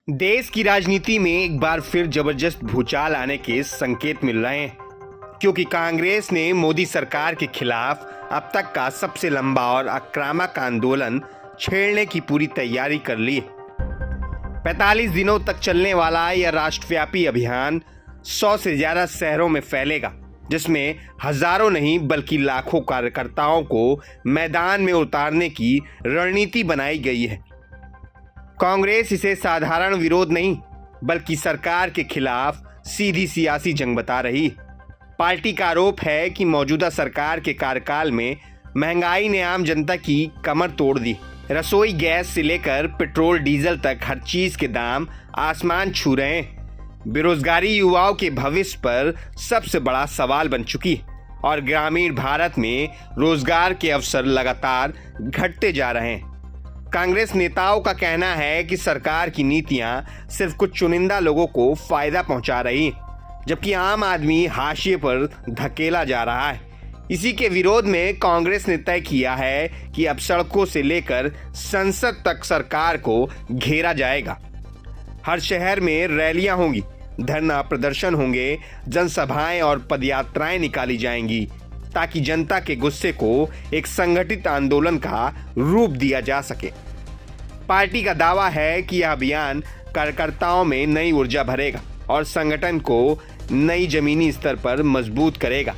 देश की राजनीति में एक बार फिर जबरदस्त भूचाल आने के संकेत मिल रहे हैं, क्योंकि कांग्रेस ने मोदी सरकार के खिलाफ अब तक का सबसे लंबा और आक्रामक आंदोलन छेड़ने की पूरी तैयारी कर ली है। 45 दिनों तक चलने वाला यह राष्ट्रव्यापी अभियान 100 से ज्यादा शहरों में फैलेगा, जिसमें हजारों नहीं बल्कि लाखों कार्यकर्ताओं को मैदान में उतारने की रणनीति बनाई गई है। कांग्रेस इसे साधारण विरोध नहीं बल्कि सरकार के खिलाफ सीधी सियासी जंग बता रही है। पार्टी का आरोप है कि मौजूदा सरकार के कार्यकाल में महंगाई ने आम जनता की कमर तोड़ दी। रसोई गैस से लेकर पेट्रोल डीजल तक हर चीज के दाम आसमान छू रहे हैं। बेरोजगारी युवाओं के भविष्य पर सबसे बड़ा सवाल बन चुकी है और ग्रामीण भारत में रोजगार के अवसर लगातार घटते जा रहे हैं। कांग्रेस नेताओं का कहना है कि सरकार की नीतियां सिर्फ कुछ चुनिंदा लोगों को फायदा पहुंचा रही हैं, जबकि आम आदमी हाशिए पर धकेला जा रहा है। इसी के विरोध में कांग्रेस ने तय किया है कि अब सड़कों से लेकर संसद तक सरकार को घेरा जाएगा। हर शहर में रैलियां होंगी, धरना प्रदर्शन होंगे, जनसभाएं और पदयात्राएं निकाली जाएंगी, ताकि जनता के गुस्से को एक संगठित आंदोलन का रूप दिया जा सके। पार्टी का दावा है कि यह अभियान कार्यकर्ताओं में नई ऊर्जा भरेगा और संगठन को नई जमीनी स्तर पर मजबूत करेगा।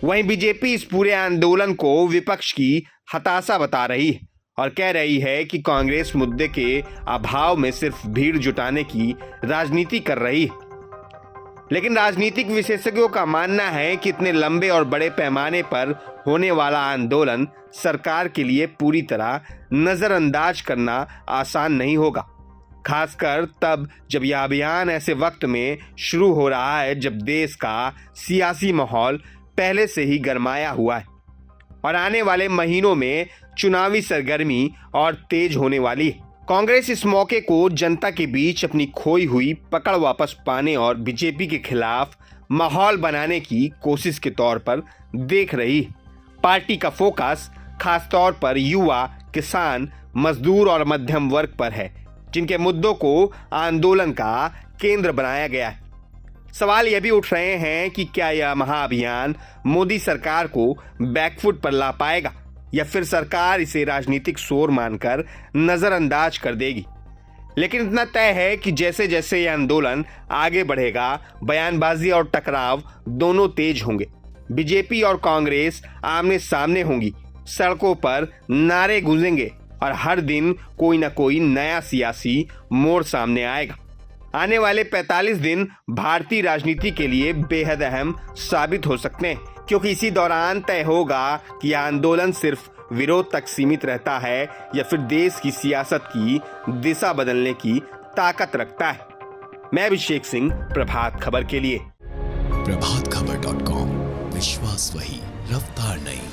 वहीं बीजेपी इस पूरे आंदोलन को विपक्ष की हताशा बता रही है और कह रही है कि कांग्रेस मुद्दे के अभाव में सिर्फ भीड़ जुटाने की राजनीति कर रही है। लेकिन राजनीतिक विशेषज्ञों का मानना है कि इतने लंबे और बड़े पैमाने पर होने वाला आंदोलन सरकार के लिए पूरी तरह नजरअंदाज करना आसान नहीं होगा, खासकर तब जब यह अभियान ऐसे वक्त में शुरू हो रहा है जब देश का सियासी माहौल पहले से ही गरमाया हुआ है और आने वाले महीनों में चुनावी सरगर्मी और तेज होने वाली है। कांग्रेस इस मौके को जनता के बीच अपनी खोई हुई पकड़ वापस पाने और बीजेपी के खिलाफ माहौल बनाने की कोशिश के तौर पर देख रही है। पार्टी का फोकस खासतौर पर युवा, किसान, मजदूर और मध्यम वर्ग पर है, जिनके मुद्दों को आंदोलन का केंद्र बनाया गया है। सवाल यह भी उठ रहे हैं कि क्या यह महाअभियान मोदी सरकार को बैकफुट पर ला पाएगा या फिर सरकार इसे राजनीतिक शोर मानकर नजरअंदाज कर देगी। लेकिन इतना तय है कि जैसे जैसे यह आंदोलन आगे बढ़ेगा, बयानबाजी और टकराव दोनों तेज होंगे। बीजेपी और कांग्रेस आमने सामने होंगी, सड़कों पर नारे गूंजेंगे और हर दिन कोई ना कोई नया सियासी मोड़ सामने आएगा। आने वाले 45 दिन भारतीय राजनीति के लिए बेहद अहम साबित हो सकते हैं, क्योंकि इसी दौरान तय होगा कि यह आंदोलन सिर्फ विरोध तक सीमित रहता है या फिर देश की सियासत की दिशा बदलने की ताकत रखता है। मैं अभिषेक सिंह, प्रभात खबर के लिए। प्रभातखबर.com, विश्वास वही, रफ्तार नहीं।